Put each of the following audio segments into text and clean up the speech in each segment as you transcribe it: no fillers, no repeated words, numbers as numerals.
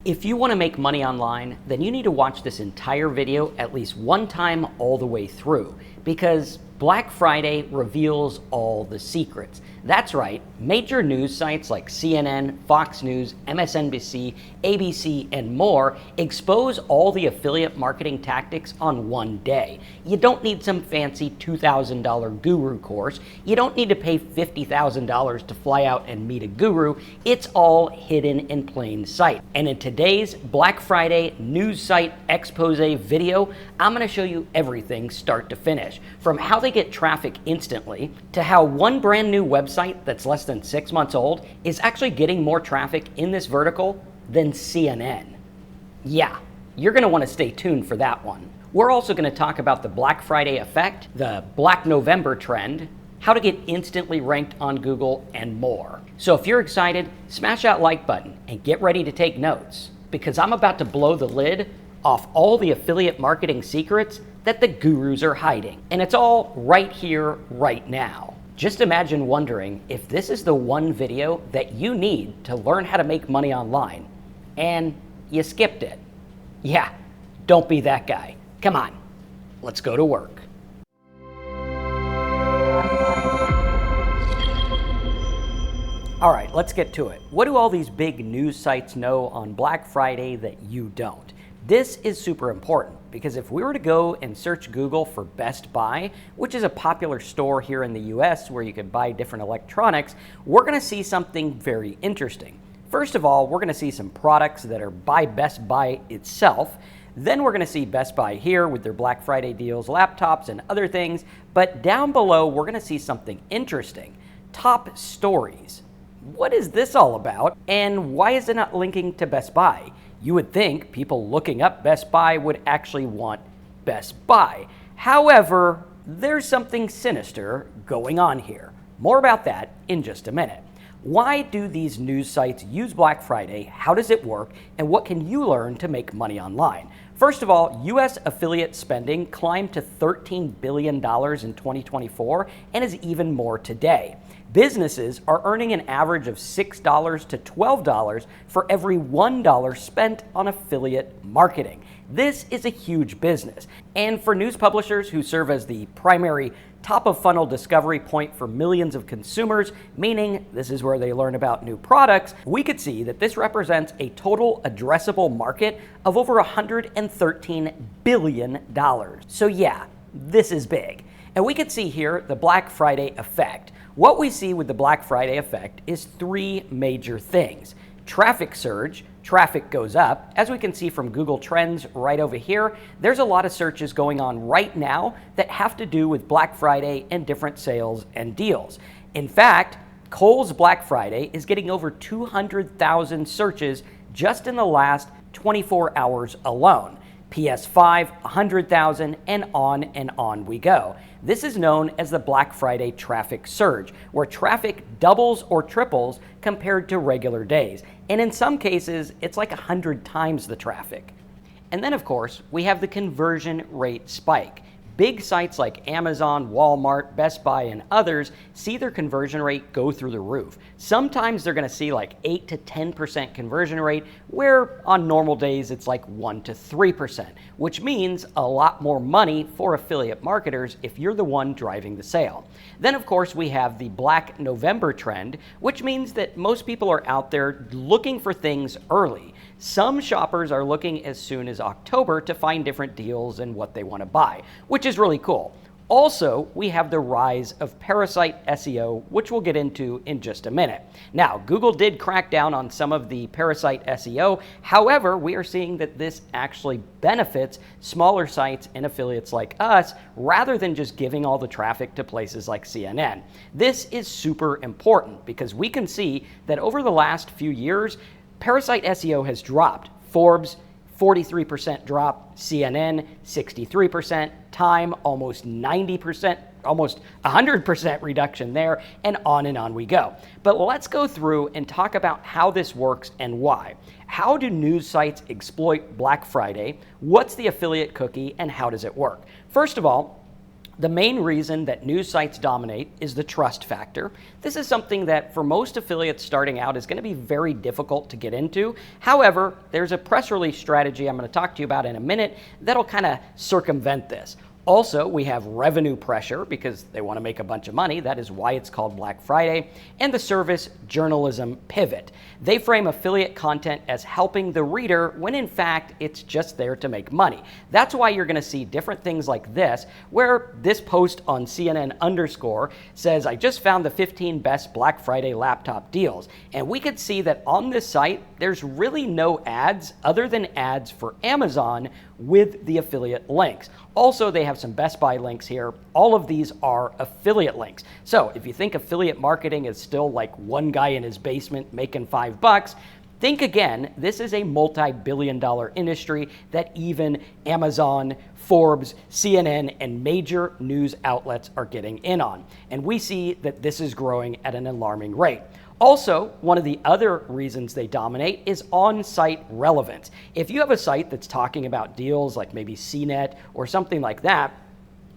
If you want to make money online, then you need to watch this entire video at least one time all the way through, because Black Friday reveals all the secrets. That's right, major news sites like CNN, Fox News, MSNBC, ABC, and more expose all the affiliate marketing tactics on one day. You don't need some fancy $2,000 guru course. You don't need to pay $50,000 to fly out and meet a guru. It's all hidden in plain sight. And in today's Black Friday news site expose video, I'm going to show you everything start to finish, from how they get traffic instantly to how one brand new website that's less than 6 months old is actually getting more traffic in this vertical than CNN. Yeah, you're going to want to stay tuned for that one. We're also going to talk about the Black Friday effect, the Black November trend, how to get instantly ranked on Google, and more. So if you're excited, smash that like button and get ready to take notes, because I'm about to blow the lid off all the affiliate marketing secrets that the gurus are hiding. And it's all right here, right now. Just imagine wondering if this is the one video that you need to learn how to make money online, and you skipped it. Yeah, don't be that guy. Come on, let's go to work. All right, let's get to it. What do all these big news sites know on Black Friday that you don't? This is super important, because if we were to go and search Google for Best Buy, which is a popular store here in the US where you could buy different electronics, we're going to see something very interesting. First of all, we're going to see some products that are by Best Buy itself. Then we're going to see Best Buy here with their Black Friday deals, laptops, and other things. But down below, we're going to see something interesting. Top stories. What is this all about, and why is it not linking to Best Buy? You would think people looking up Best Buy would actually want Best Buy. However, there's something sinister going on here. More about that in just a minute. Why do these news sites use Black Friday? How does it work? And what can you learn to make money online? First of all, US affiliate spending climbed to $13 billion in 2024 and is even more today. Businesses are earning an average of $6 to $12 for every $1 spent on affiliate marketing. This is a huge business. And for news publishers who serve as the primary top-of-funnel discovery point for millions of consumers, meaning this is where they learn about new products, we could see that this represents a total addressable market of over $113 billion. So yeah, this is big. And we could see here the Black Friday effect. What we see with the Black Friday effect is three major things. Traffic surge, traffic goes up. As we can see from Google Trends right over here, there's a lot of searches going on right now that have to do with Black Friday and different sales and deals. In fact, Kohl's Black Friday is getting over 200,000 searches just in the last 24 hours alone. PS5, 100,000, and on we go. This is known as the Black Friday traffic surge, where traffic doubles or triples compared to regular days. And in some cases, it's like 100 times the traffic. And then, of course, we have the conversion rate spike. Big sites like Amazon, Walmart, Best Buy, and others see their conversion rate go through the roof. Sometimes they're going to see like 8 to 10% conversion rate, where on normal days it's like 1 to 3%, which means a lot more money for affiliate marketers if you're the one driving the sale. Then, of course, we have the Black November trend, which means that most people are out there looking for things early. Some shoppers are looking as soon as October to find different deals and what they want to buy, which is really cool. Also, we have the rise of Parasite SEO, which we'll get into in just a minute. Now, Google did crack down on some of the Parasite SEO. However, we are seeing that this actually benefits smaller sites and affiliates like us, rather than just giving all the traffic to places like CNN. This is super important because we can see that over the last few years, Parasite SEO has dropped. Forbes, 43% drop, CNN, 63%, Time, almost 90%, almost 100% reduction there, and on we go. But let's go through and talk about how this works and why. How do news sites exploit Black Friday? What's the affiliate cookie and how does it work? First of all, The main reason that news sites dominate is the trust factor. This is something that for most affiliates starting out is going to be very difficult to get into. However, there's a press release strategy I'm going to talk to you about in a minute that'll kind of circumvent this. Also, we have revenue pressure because they want to make a bunch of money. That is why it's called Black Friday. And the service journalism pivot. They frame affiliate content as helping the reader when in fact it's just there to make money. That's why you're going to see different things like this, where this post on CNN_ says, I just found the 15 best Black Friday laptop deals. And we could see that on this site, there's really no ads other than ads for Amazon with the affiliate links. Also, they have some Best Buy links here. All of these are affiliate links. So if you think affiliate marketing is still like one guy in his basement making $5, think again, this is a multi-billion-dollar industry that even Amazon, Forbes, CNN, and major news outlets are getting in on. And we see that this is growing at an alarming rate. Also, one of the other reasons they dominate is on-site relevance. If you have a site that's talking about deals like maybe CNET or something like that,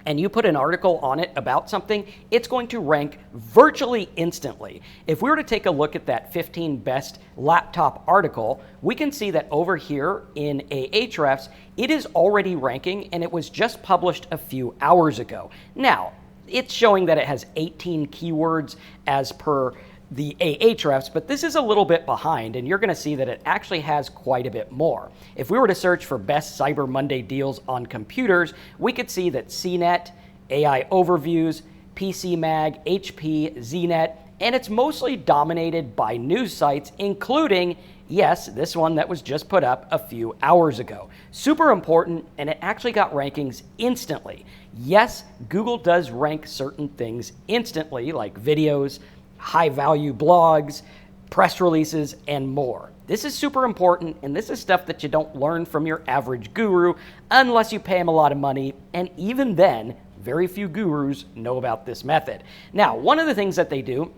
and you put an article on it about something, it's going to rank virtually instantly. If we were to take a look at that 15 best laptop article, we can see that over here in Ahrefs, it is already ranking and it was just published a few hours ago. Now, it's showing that it has 18 keywords as per the Ahrefs, but this is a little bit behind, and you're going to see that it actually has quite a bit more. If we were to search for best Cyber Monday deals on computers, we could see that CNET, AI Overviews, PC Mag, HP, ZNet, and it's mostly dominated by news sites, including, yes, this one that was just put up a few hours ago. Super important, and it actually got rankings instantly. Yes, Google does rank certain things instantly, like videos, high-value blogs, press releases, and more. This is super important, and this is stuff that you don't learn from your average guru unless you pay him a lot of money, and even then, very few gurus know about this method. Now, one of the things that they do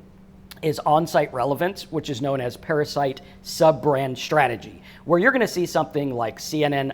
is on-site relevance, which is known as Parasite sub-brand strategy, where you're going to see something like CNN_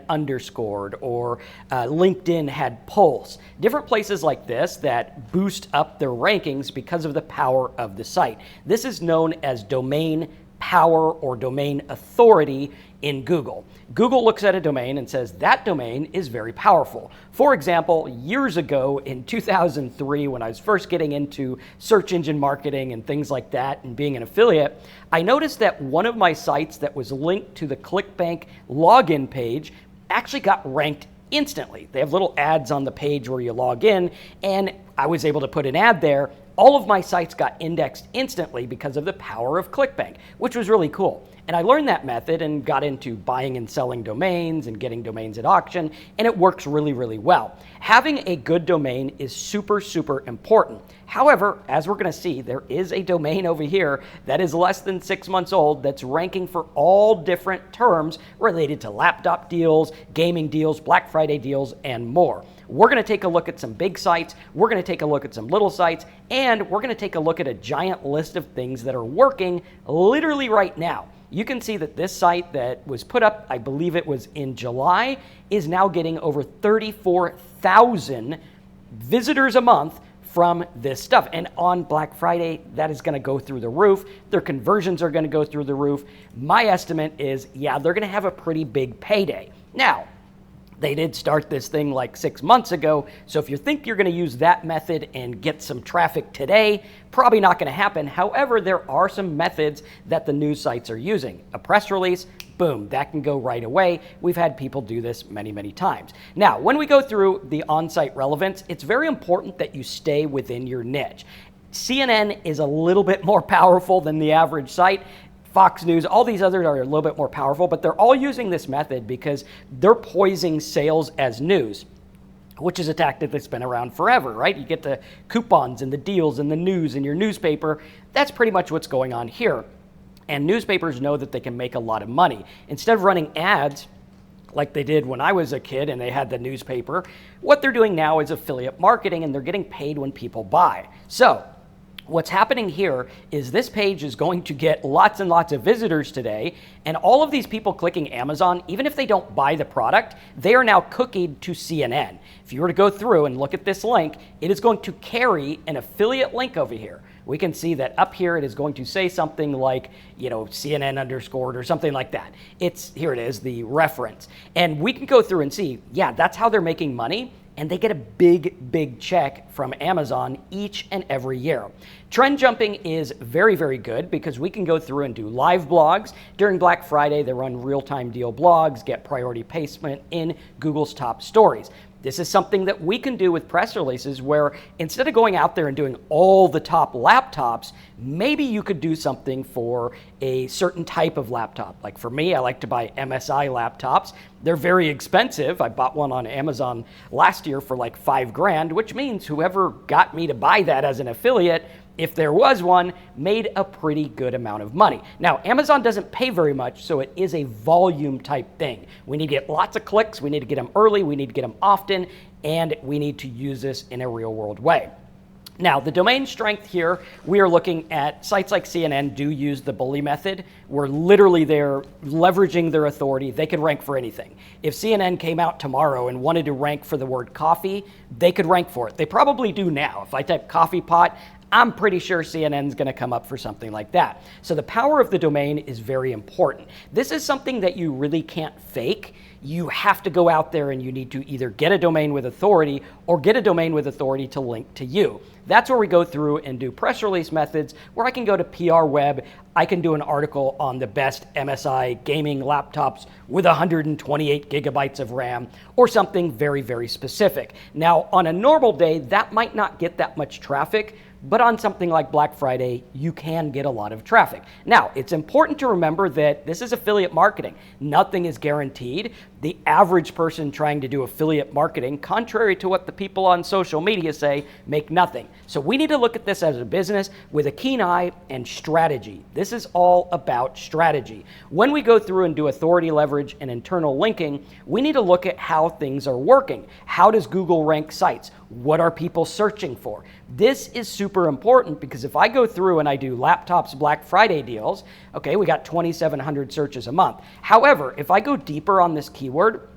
or LinkedIn had Pulse, different places like this that boost up their rankings because of the power of the site. This is known as domain power or domain authority in Google. Google looks at a domain and says that domain is very powerful. For example, years ago in 2003, when I was first getting into search engine marketing and things like that and being an affiliate, I noticed that one of my sites that was linked to the ClickBank login page actually got ranked instantly. They have little ads on the page where you log in, and I was able to put an ad there. All of my sites got indexed instantly because of the power of ClickBank, which was really cool. And I learned that method and got into buying and selling domains and getting domains at auction, and it works really, really well. Having a good domain is super, super important. However, as we're going to see, there is a domain over here that is less than 6 months old that's ranking for all different terms related to laptop deals, gaming deals, Black Friday deals, and more. We're going to take a look at some big sites, we're going to take a look at some little sites, and we're going to take a look at a giant list of things that are working literally right now. You can see that this site that was put up, I believe it was in July, is now getting over 34,000 visitors a month from this stuff. And on Black Friday, that is going to go through the roof. Their conversions are going to go through the roof. My estimate is, yeah, they're going to have a pretty big payday. Now, they did start this thing like 6 months ago, so if you think you're going to use that method and get some traffic today, probably not going to happen. However, there are some methods that the news sites are using. A press release, boom, that can go right away. We've had people do this many, many times. Now, when we go through the on-site relevance, it's very important that you stay within your niche. CNN is a little bit more powerful than the average site. Fox News, all these others are a little bit more powerful, but they're all using this method because they're poising sales as news, which is a tactic that's been around forever, right? You get the coupons and the deals and the news in your newspaper. That's pretty much what's going on here. And newspapers know that they can make a lot of money. Instead of running ads like they did when I was a kid and they had the newspaper, what they're doing now is affiliate marketing, and they're getting paid when people buy. So what's happening here is this page is going to get lots and lots of visitors today, and all of these people clicking Amazon, even if they don't buy the product, they are now cookied to CNN. If you were to go through and look at this link, it is going to carry an affiliate link over here. We can see that up here it is going to say something like, CNN underscored or something like that. Here it is, the reference. And we can go through and see, yeah, that's how they're making money. And they get a big, big check from Amazon each and every year. Trend jumping is very, very good because we can go through and do live blogs. During Black Friday, they run real-time deal blogs, get priority placement in Google's top stories. This is something that we can do with press releases where instead of going out there and doing all the top laptops, maybe you could do something for a certain type of laptop. Like for me, I like to buy MSI laptops. They're very expensive. I bought one on Amazon last year for like $5,000, which means whoever got me to buy that as an affiliate, if there was one, made a pretty good amount of money. Now, Amazon doesn't pay very much, so it is a volume type thing. We need to get lots of clicks, we need to get them early, we need to get them often, and we need to use this in a real world way. Now, the domain strength here, we are looking at sites like CNN do use the bully method. We're literally there leveraging their authority. They could rank for anything. If CNN came out tomorrow and wanted to rank for the word coffee, they could rank for it. They probably do now. If I type coffee pot, I'm pretty sure CNN's going to come up for something like that. So the power of the domain is very important. This is something that you really can't fake. You have to go out there and you need to either get a domain with authority or get a domain with authority to link to you. That's where we go through and do press release methods where I can go to PR Web. I can do an article on the best MSI gaming laptops with 128 gigabytes of RAM or something very, very specific. Now, on a normal day, that might not get that much traffic, but on something like Black Friday, you can get a lot of traffic. Now, it's important to remember that this is affiliate marketing. Nothing is guaranteed. The average person trying to do affiliate marketing, contrary to what the people on social media say, make nothing. So we need to look at this as a business with a keen eye and strategy. This is all about strategy. When we go through and do authority leverage and internal linking, we need to look at how things are working. How does Google rank sites? What are people searching for? This is super important because if I go through and I do laptops Black Friday deals, okay, we got 2,700 searches a month. However, if I go deeper on this keyword,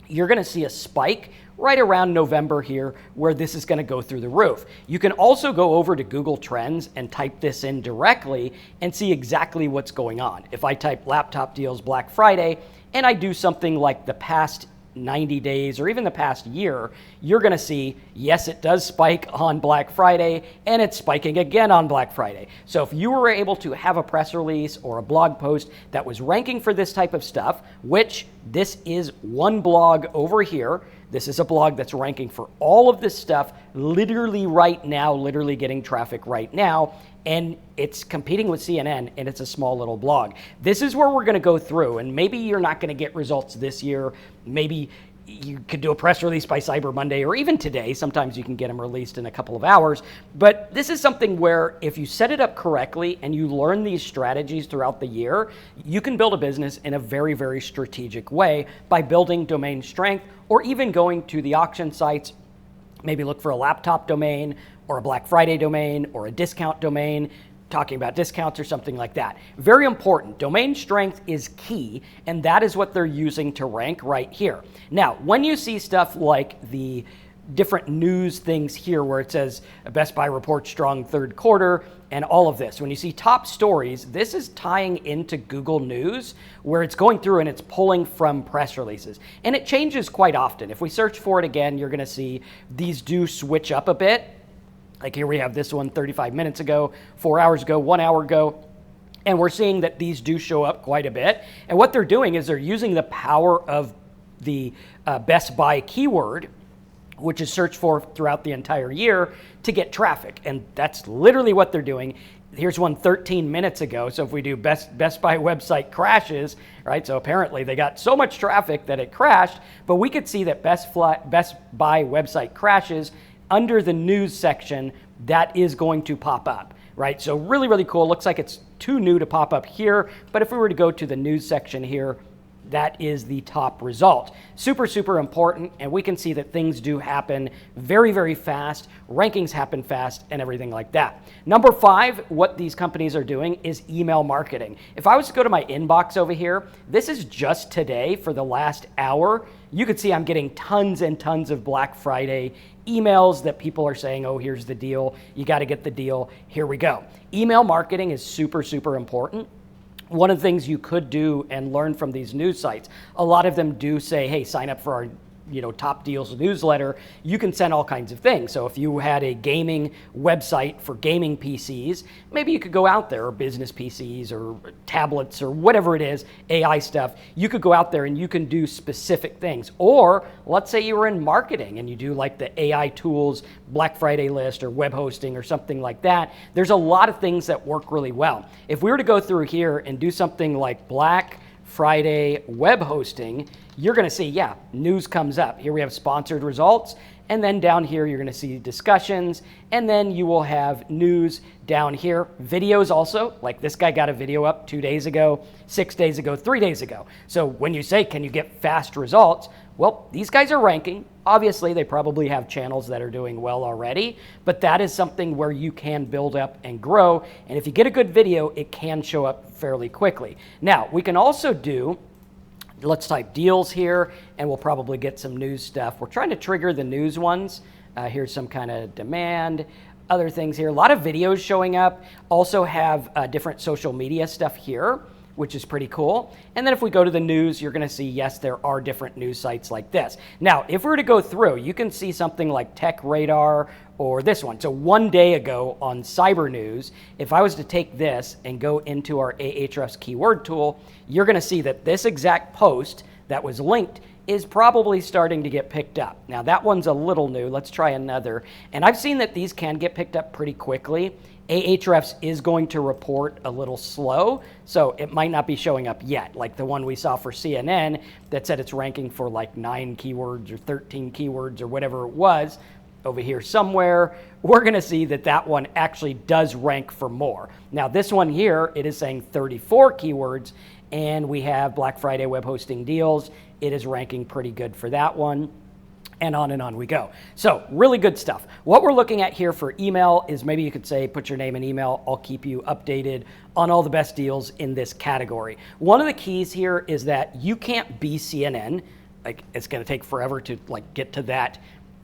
you're going to see a spike right around November here where this is going to go through the roof. You can also go over to Google Trends and type this in directly and see exactly what's going on. If I type laptop deals Black Friday and I do something like the past 90 days or even the past year, you're going to see, yes, it does spike on Black Friday and it's spiking again on Black Friday. So if you were able to have a press release or a blog post that was ranking for this type of stuff, which this is one blog over here, this is a blog that's ranking for all of this stuff literally right now, literally getting traffic right now, and it's competing with CNN, and it's a small little blog. This is where we're going to go through, and maybe you're not going to get results this year. Maybe you could do a press release by Cyber Monday, or even today. Sometimes you can get them released in a couple of hours. But this is something where if you set it up correctly and you learn these strategies throughout the year, you can build a business in a very, very strategic way by building domain strength or even going to the auction sites. Maybe look for a laptop domain or a Black Friday domain or a discount domain, talking about discounts or something like that. Very important. Domain strength is key, and that is what they're using to rank right here. Now, when you see stuff like the different news things here where it says Best Buy reports strong third quarter and all of this, when you see top stories, this is tying into Google News where it's going through and it's pulling from press releases. And it changes quite often. If we search for it again, you're going to see these do switch up a bit. Like here we have this one 35 minutes ago, 4 hours ago, 1 hour ago, and we're seeing that these do show up quite a bit. And what they're doing is they're using the power of the Best Buy keyword, which is searched for throughout the entire year, to get traffic. And that's literally what they're doing. Here's one 13 minutes ago. So if we do Best Buy website crashes, right? So apparently they got so much traffic that it crashed, but we could see that Best Buy website crashes under the news section, that is going to pop up, right? So really, really cool. Looks like it's too new to pop up here, but if we were to go to the news section here, that is the top result. Super, super important, and we can see that things do happen very, very fast. Rankings happen fast and everything like that. Number 5, what these companies are doing is email marketing. If I was to go to my inbox over here, this is just today for the last hour. You could see I'm getting tons and tons of Black Friday emails that people are saying, oh, here's the deal. You got to get the deal. Here we go. Email marketing is super, super important. One of the things you could do and learn from these news sites, a lot of them do say, hey, sign up for our top deals newsletter. You can send all kinds of things. So if you had a gaming website for gaming PCs, maybe you could go out there, or business PCs or tablets or whatever it is, AI stuff, you could go out there and you can do specific things. Or let's say you were in marketing and you do like the AI tools, Black Friday list or web hosting or something like that. There's a lot of things that work really well. If we were to go through here and do something like Black Friday web hosting, you're going to see, yeah, news comes up. Here we have sponsored results, and then down here you're going to see discussions, and then you will have news down here. Videos also, like this guy got a video up 2 days ago, 6 days ago, 3 days ago. So when you say, can you get fast results? Well, these guys are ranking. Obviously, they probably have channels that are doing well already, but that is something where you can build up and grow. And if you get a good video, it can show up fairly quickly. Now, we can also do, let's type deals here, and we'll probably get some news stuff. We're trying to trigger the news ones. Here's some kind of demand, other things here. A lot of videos showing up. Also have different social media stuff here, which is pretty cool. And then if we go to the news, you're gonna see, yes, there are different news sites like this. Now, if we were to go through, you can see something like Tech Radar or this one. So 1 day ago on Cyber News, if I was to take this and go into our Ahrefs keyword tool, you're gonna see that this exact post that was linked is probably starting to get picked up. Now that one's a little new. Let's try another. And I've seen that these can get picked up pretty quickly. Ahrefs is going to report a little slow, so it might not be showing up yet, like the one we saw for CNN that said it's ranking for like 9 keywords or 13 keywords or whatever it was. Over here somewhere, we're gonna see that that one actually does rank for more. Now this one here, it is saying 34 keywords, and we have Black Friday web hosting deals. It is ranking pretty good for that one. And on we go. So really good stuff. What we're looking at here for email is, maybe you could say, put your name and email. I'll keep you updated on all the best deals in this category. One of the keys here is that you can't be CNN. Like, it's gonna take forever to like get to that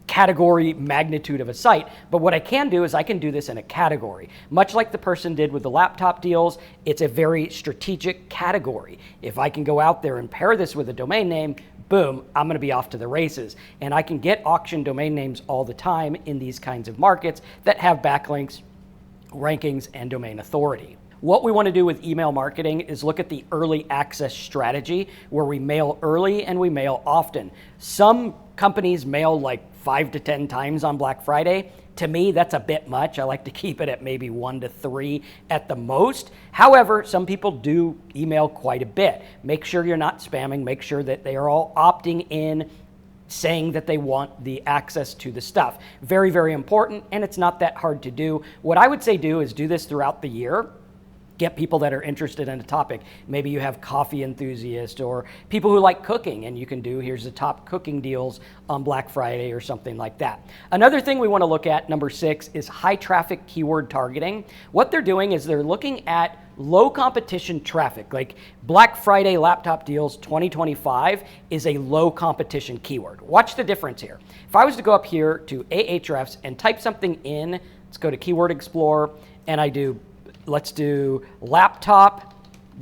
category magnitude of a site. But what I can do is I can do this in a category. Much like the person did with the laptop deals, it's a very strategic category. If I can go out there and pair this with a domain name, boom, I'm gonna be off to the races. And I can get auction domain names all the time in these kinds of markets that have backlinks, rankings, and domain authority. What we want to do with email marketing is look at the early access strategy, where we mail early and we mail often. Some companies mail like 5 to 10 times on Black Friday. To me, that's a bit much. I like to keep it at maybe 1 to 3 at the most. However, some people do email quite a bit. Make sure you're not spamming. Make sure that they are all opting in, saying that they want the access to the stuff. Very, very important, and it's not that hard to do. What I would say do is do this throughout the year. Get people that are interested in a topic. Maybe you have coffee enthusiasts or people who like cooking, and you can do, here's the top cooking deals on Black Friday or something like that. Another thing we want to look at, number 6, is high traffic keyword targeting. What they're doing is they're looking at low competition traffic. Like Black Friday laptop deals 2025 is a low competition keyword. Watch the difference here. If I was to go up here to Ahrefs and type something in, let's go to Keyword Explorer, and I do, let's do laptop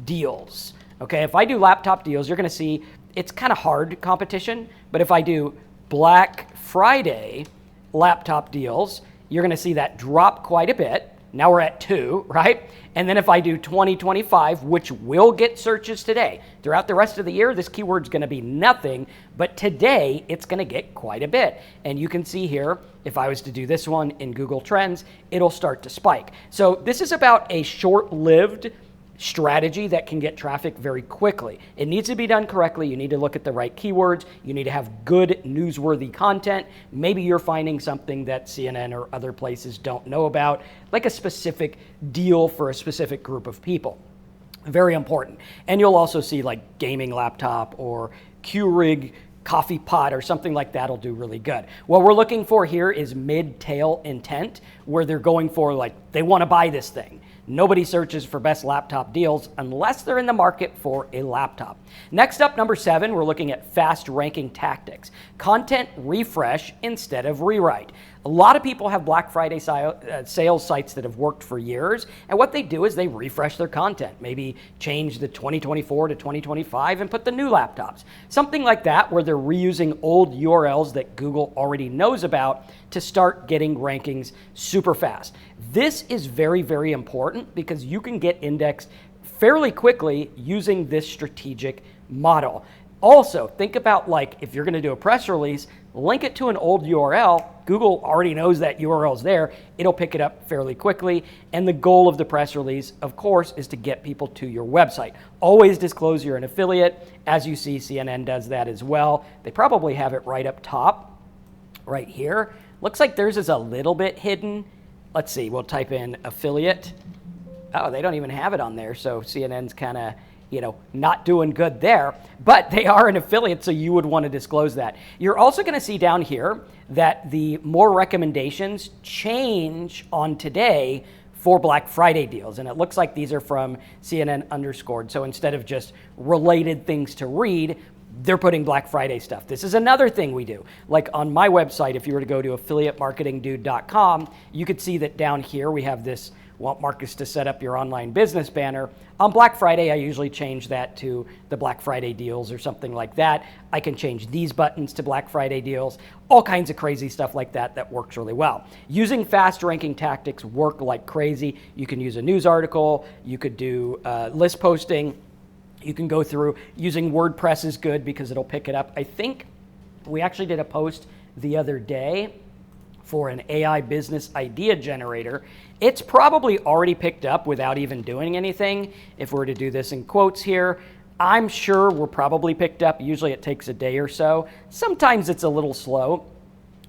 deals. Okay, if I do laptop deals, you're gonna see it's kind of hard competition, but if I do Black Friday laptop deals, you're gonna see that drop quite a bit. Now we're at 2, right? And then if I do 2025, which will get searches today, throughout the rest of the year, this keyword's gonna be nothing, but today it's gonna get quite a bit. And you can see here, if I was to do this one in Google Trends, it'll start to spike. So this is about a short-lived strategy that can get traffic very quickly. It needs to be done correctly. You need to look at the right keywords. You need to have good newsworthy content. Maybe you're finding something that CNN or other places don't know about, like a specific deal for a specific group of people. Very important. And you'll also see like gaming laptop or Keurig coffee pot or something like that will do really good. What we're looking for here is mid-tail intent, where they're going for like, they want to buy this thing. Nobody searches for best laptop deals unless they're in the market for a laptop. Next up, number 7, we're looking at fast ranking tactics. Content refresh instead of rewrite. A lot of people have Black Friday sales sites that have worked for years, and what they do is they refresh their content, maybe change the 2024 to 2025 and put the new laptops. Something like that, where they're reusing old URLs that Google already knows about to start getting rankings super fast. This is very, very important because you can get indexed fairly quickly using this strategic model. Also, think about like if you're going to do a press release, link it to an old URL. Google already knows that URL is there. It'll pick it up fairly quickly. And the goal of the press release, of course, is to get people to your website. Always disclose you're an affiliate. As you see, CNN does that as well. They probably have it right up top, right here. Looks like theirs is a little bit hidden. Let's see, we'll type in affiliate. Oh, they don't even have it on there. So CNN's kind of, not doing good there, but they are an affiliate, so you would want to disclose that. You're also going to see down here that the more recommendations change on today for Black Friday deals, and it looks like these are from CNN underscored. So instead of just related things to read, they're putting Black Friday stuff. This is another thing we do. Like on my website, if you were to go to affiliatemarketingdude.com, you could see that down here we have this want Marcus to set up your online business banner. On Black Friday, I usually change that to the Black Friday deals or something like that. I can change these buttons to Black Friday deals, all kinds of crazy stuff like that that works really well. Using fast ranking tactics work like crazy. You can use a news article, you could do list posting, you can go through. Using WordPress is good because it'll pick it up. I think we actually did a post the other day for an AI business idea generator. It's probably already picked up without even doing anything. If we were to do this in quotes here, I'm sure we're probably picked up. Usually it takes a day or so. Sometimes it's a little slow,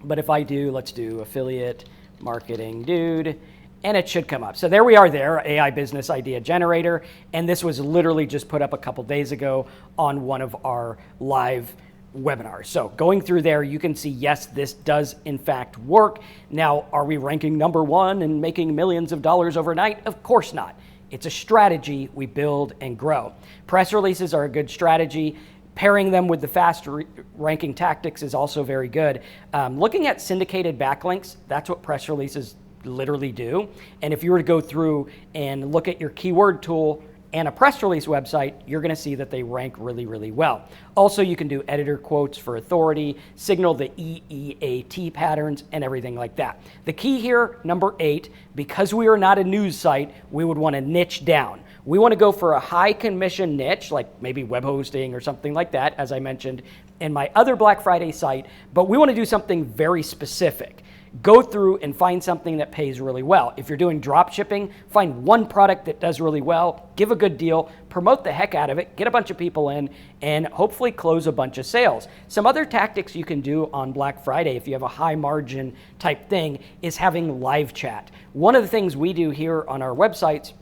but if I do, let's do affiliate marketing dude, and it should come up. So there we are there, AI business idea generator. And this was literally just put up a couple days ago on one of our live webinars. So going through there, you can see, yes, this does in fact work. Now, are we ranking number 1 and making millions of dollars overnight? Of course not. It's a strategy we build and grow. Press releases are a good strategy. Pairing them with the fast ranking tactics is also very good. Looking at syndicated backlinks, that's what press releases literally do. And if you were to go through and look at your keyword tool and a press release website, you're going to see that they rank really, really well. Also, you can do editor quotes for authority, signal the EEAT patterns, and everything like that. The key here, number 8, because we are not a news site, we would want to niche down. We want to go for a high commission niche, like maybe web hosting or something like that, as I mentioned in my other Black Friday site, but we want to do something very specific. Go through and find something that pays really well. If you're doing drop shipping, find one product that does really well, give a good deal, promote the heck out of it, get a bunch of people in, and hopefully close a bunch of sales. Some other tactics you can do on Black Friday, if you have a high margin type thing, is having live chat. One of the things we do here on our websites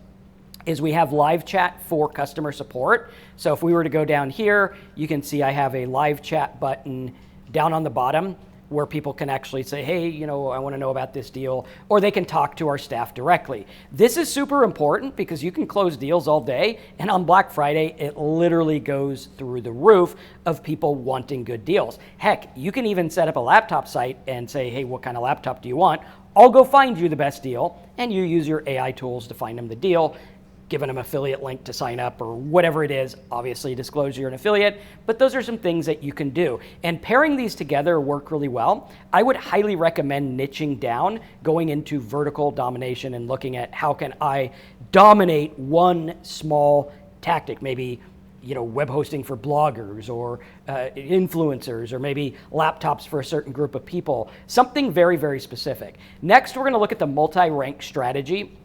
is we have live chat for customer support. So if we were to go down here, you can see I have a live chat button down on the bottom where people can actually say, hey, I want to know about this deal, or they can talk to our staff directly. This is super important because you can close deals all day, and on Black Friday, it literally goes through the roof of people wanting good deals. Heck, you can even set up a laptop site and say, hey, what kind of laptop do you want? I'll go find you the best deal, and you use your AI tools to find them the deal, giving them an affiliate link to sign up or whatever it is. Obviously disclose you're an affiliate, but those are some things that you can do. And pairing these together work really well. I would highly recommend niching down, going into vertical domination and looking at how can I dominate one small tactic, maybe web hosting for bloggers or influencers, or maybe laptops for a certain group of people, something very, very specific. Next, we're gonna look at the multi-rank strategy,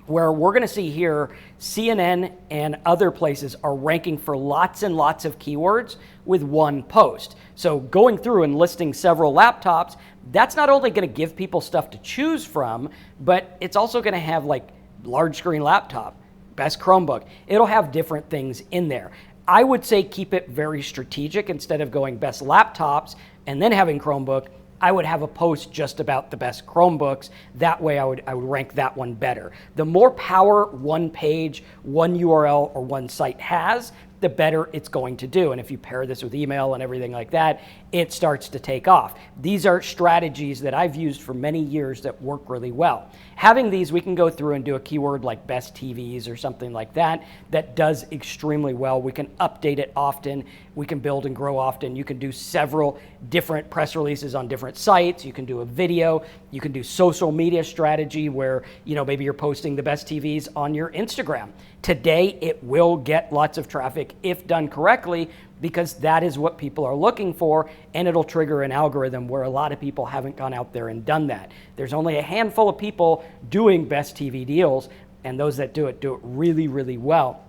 where we're going to see here CNN and other places are ranking for lots and lots of keywords with one post. So going through and listing several laptops, that's not only going to give people stuff to choose from, but it's also going to have like large screen laptop, best Chromebook. It'll have different things in there. I would say keep it very strategic. Instead of going best laptops and then having Chromebook, I would have a post just about the best Chromebooks. That way I would rank that one better. The more power one page, one URL, or one site has, the better it's going to do. And if you pair this with email and everything like that, it starts to take off. These are strategies that I've used for many years that work really well. Having these, we can go through and do a keyword like best TVs or something like that that does extremely well. We can update it often. We can build and grow often. You can do several different press releases on different sites. You can do a video. You can do social media strategy where, maybe you're posting the best TVs on your Instagram. Today, it will get lots of traffic if done correctly, because that is what people are looking for, and it'll trigger an algorithm where a lot of people haven't gone out there and done that. There's only a handful of people doing best TV deals, and those that do it really, really well.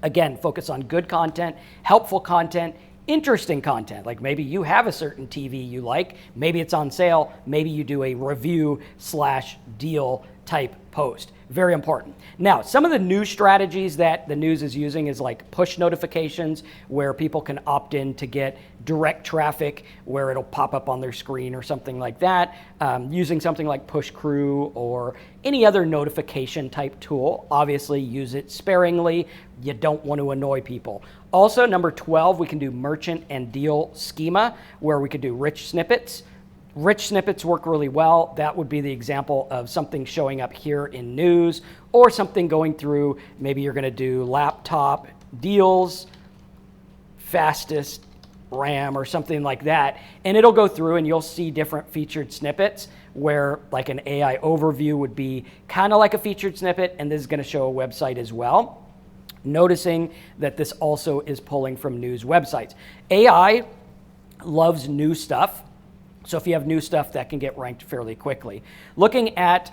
Again, focus on good content, helpful content, interesting content. Like maybe you have a certain TV you like, maybe it's on sale, maybe you do a review/deal type post. Very important. Now, some of the new strategies that the news is using is like push notifications, where people can opt in to get direct traffic where it'll pop up on their screen or something like that. Using something like Push Crew or any other notification type tool. Obviously, use it sparingly. You don't want to annoy people. Also, number 12, we can do merchant and deal schema, where we could do rich snippets. Rich snippets work really well. That would be the example of something showing up here in news, or something going through. Maybe you're going to do laptop deals, fastest RAM, or something like that. And it'll go through and you'll see different featured snippets where like an AI overview would be kind of like a featured snippet, and this is going to show a website as well. Noticing that this also is pulling from news websites. AI loves new stuff. So if you have new stuff, that can get ranked fairly quickly. Looking at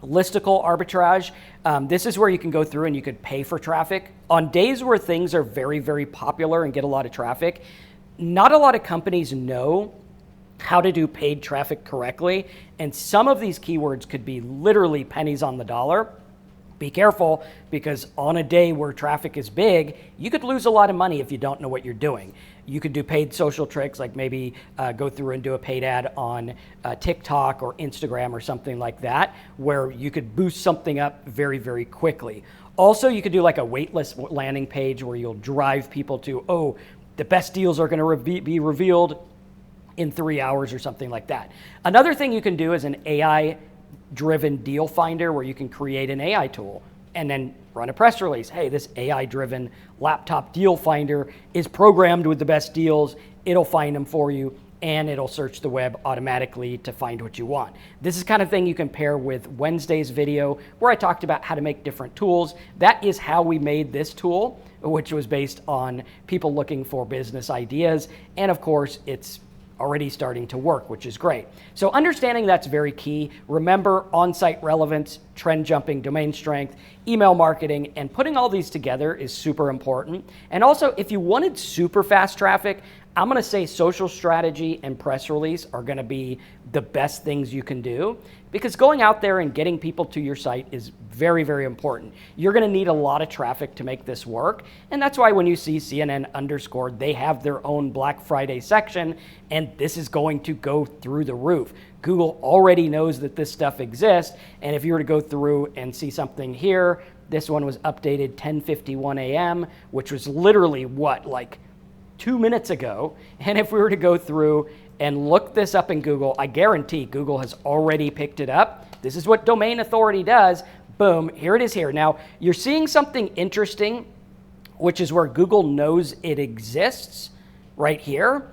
listicle arbitrage, this is where you can go through and you could pay for traffic. On days where things are very, very popular and get a lot of traffic, not a lot of companies know how to do paid traffic correctly. And some of these keywords could be literally pennies on the dollar. Be careful, because on a day where traffic is big, you could lose a lot of money if you don't know what you're doing. You could do paid social tricks, like maybe go through and do a paid ad on TikTok or Instagram or something like that, where you could boost something up very, very quickly. Also, you could do like a waitlist landing page where you'll drive people to, oh, the best deals are going to be revealed in 3 hours or something like that. Another thing you can do is an AI-driven deal finder, where you can create an AI tool and then run a press release. Hey, this AI-driven laptop deal finder is programmed with the best deals. It'll find them for you, and it'll search the web automatically to find what you want. This is kind of thing you can pair with Wednesday's video where I talked about how to make different tools. That is how we made this tool, which was based on people looking for business ideas. And of course, it's already starting to work, which is great. So understanding that's very key. Remember, on-site relevance, trend jumping, domain strength, email marketing, and putting all these together is super important. And also, if you wanted super fast traffic, I'm going to say social strategy and press release are going to be the best things you can do, because going out there and getting people to your site is very, very important. You're going to need a lot of traffic to make this work. And that's why when you see CNN_, they have their own Black Friday section, and this is going to go through the roof. Google already knows that this stuff exists. And if you were to go through and see something here, this one was updated 10:51 a.m., which was literally what, like 2 minutes ago. And if we were to go through and look this up in Google, I guarantee Google has already picked it up. This is what domain authority does. Boom, here it is here. Now, you're seeing something interesting, which is where Google knows it exists right here,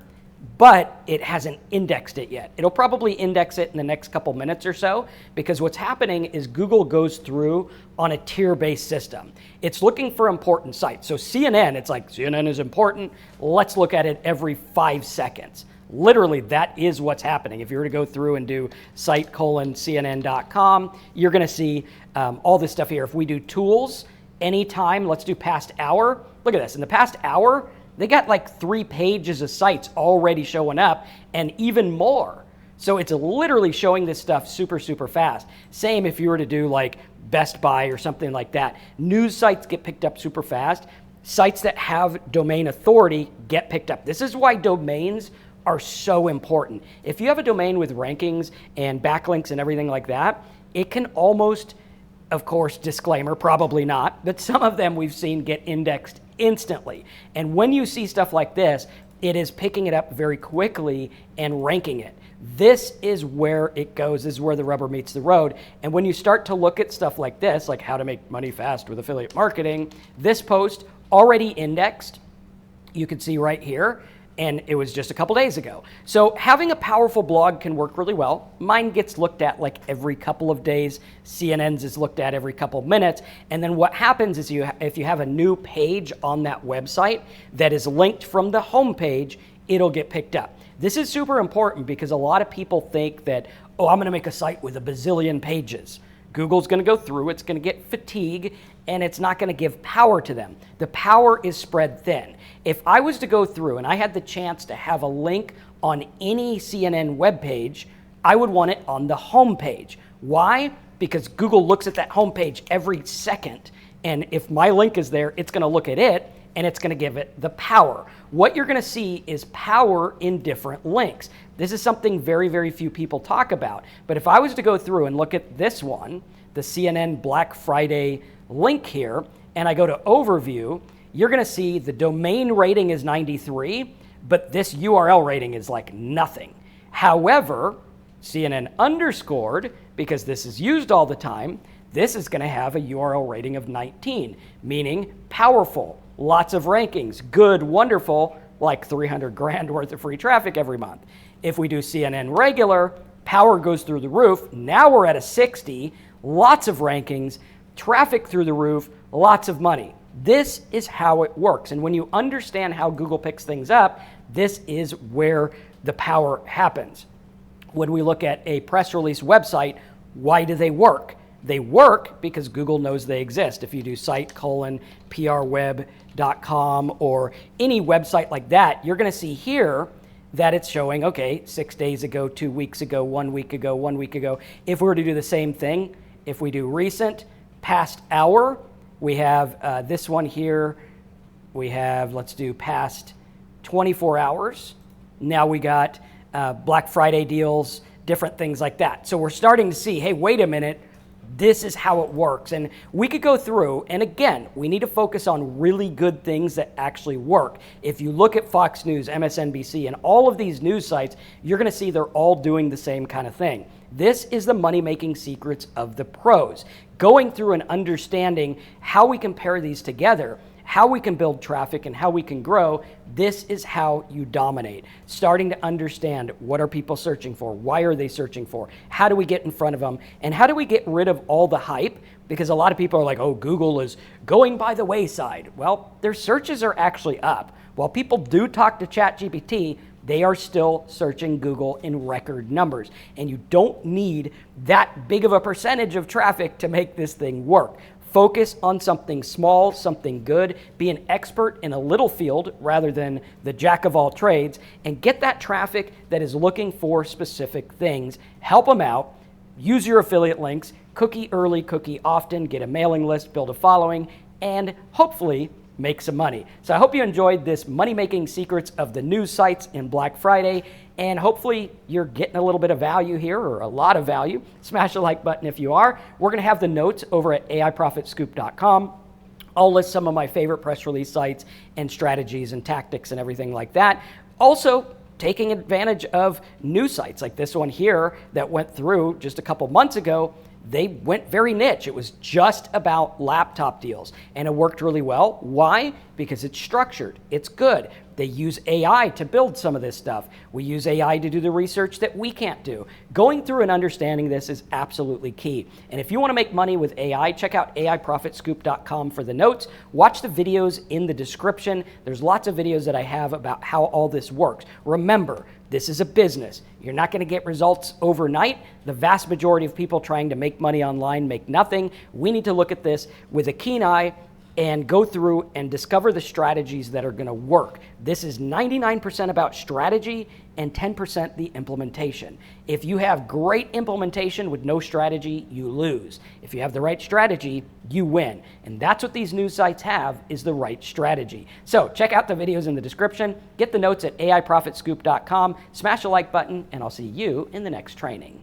but it hasn't indexed it yet. It'll probably index it in the next couple minutes or so, because what's happening is Google goes through on a tier-based system. It's looking for important sites. So CNN, it's like, CNN is important. Let's look at it every 5 seconds. Literally, that is what's happening. If you were to go through and do site:/cnn.com, you're going to see all this stuff here. If we do tools, anytime, let's do past hour. Look at this. In the past hour, they got like 3 pages of sites already showing up, and even more. So it's literally showing this stuff super, super fast. Same if you were to do like Best Buy or something like that. News sites get picked up super fast. Sites that have domain authority get picked up. This is why domains are so important. If you have a domain with rankings and backlinks and everything like that, it can almost, of course, disclaimer, probably not, but some of them we've seen get indexed instantly. And when you see stuff like this, it is picking it up very quickly and ranking it. This is where it goes. This is where the rubber meets the road. And when you start to look at stuff like this, like how to make money fast with affiliate marketing, this post already indexed, you can see right here, and it was just a couple days ago. So having a powerful blog can work really well. Mine gets looked at like every couple of days. CNN's is looked at every couple of minutes. And then what happens is if you have a new page on that website that is linked from the home page, it'll get picked up. This is super important because a lot of people think that, oh, I'm gonna make a site with a bazillion pages. Google's gonna go through, it's gonna get fatigue, and it's not gonna give power to them. The power is spread thin. If I was to go through and I had the chance to have a link on any CNN webpage, I would want it on the home page. Why? Because Google looks at that home page every second, and if my link is there, it's gonna look at it, and it's gonna give it the power. What you're gonna see is power in different links. This is something very, very few people talk about. But if I was to go through and look at this one, the CNN Black Friday link here, and I go to overview, you're gonna see the domain rating is 93, but this URL rating is like nothing. However, CNN underscored, because this is used all the time, this is gonna have a URL rating of 19, meaning powerful, lots of rankings, good, wonderful, like 300 grand worth of free traffic every month. If we do CNN regular, power goes through the roof. Now we're at a 60, lots of rankings, traffic through the roof, lots of money. This is how it works. And when you understand how Google picks things up, this is where the power happens. When we look at a press release website, why do they work? They work because Google knows they exist. If you do site:/prweb.com or any website like that, you're going to see here that it's showing, okay, 6 days ago, 2 weeks ago, 1 week ago, 1 week ago. If we were to do the same thing, if we do recent, past hour, we have this one here. We have, let's do past 24 hours. Now we got Black Friday deals, different things like that. So we're starting to see, hey, wait a minute, this is how it works. And we could go through, and again, we need to focus on really good things that actually work. If you look at Fox News, MSNBC, and all of these news sites, you're gonna see they're all doing the same kind of thing. This is the money-making secrets of the pros. Going through and understanding how we compare these together, how we can build traffic and how we can grow, this is how you dominate. Starting to understand what are people searching for, why are they searching for, how do we get in front of them, and how do we get rid of all the hype? Because a lot of people are like, oh, Google is going by the wayside. Well, their searches are actually up. While people do talk to Chatgpt, they are still searching Google in record numbers. And you don't need that big of a percentage of traffic to make this thing work. Focus on something small, something good, be an expert in a little field rather than the jack of all trades, and get that traffic that is looking for specific things. Help them out, use your affiliate links, cookie early, cookie often, get a mailing list, build a following, and hopefully make some money. So I hope you enjoyed this money-making secrets of the news sites in Black Friday, and hopefully you're getting a little bit of value here, or a lot of value. Smash the like button if you are. We're gonna have the notes over at aiprofitscoop.com. I'll list some of my favorite press release sites and strategies and tactics and everything like that. Also, taking advantage of new sites like this one here that went through just a couple months ago. They went very niche. It was just about laptop deals, and it worked really well. Why? Because it's structured. It's good. They use AI to build some of this stuff. We use AI to do the research that we can't do. Going through and understanding this is absolutely key. And if you want to make money with AI, check out aiprofitscoop.com for the notes. Watch the videos in the description. There's lots of videos that I have about how all this works. Remember, this is a business. You're not going to get results overnight. The vast majority of people trying to make money online make nothing. We need to look at this with a keen eye, and go through and discover the strategies that are going to work. This is 99% about strategy and 10% the implementation. If you have great implementation with no strategy, you lose. If you have the right strategy, you win. And that's what these news sites have, is the right strategy. So check out the videos in the description, get the notes at aiprofitscoop.com, smash the like button, and I'll see you in the next training.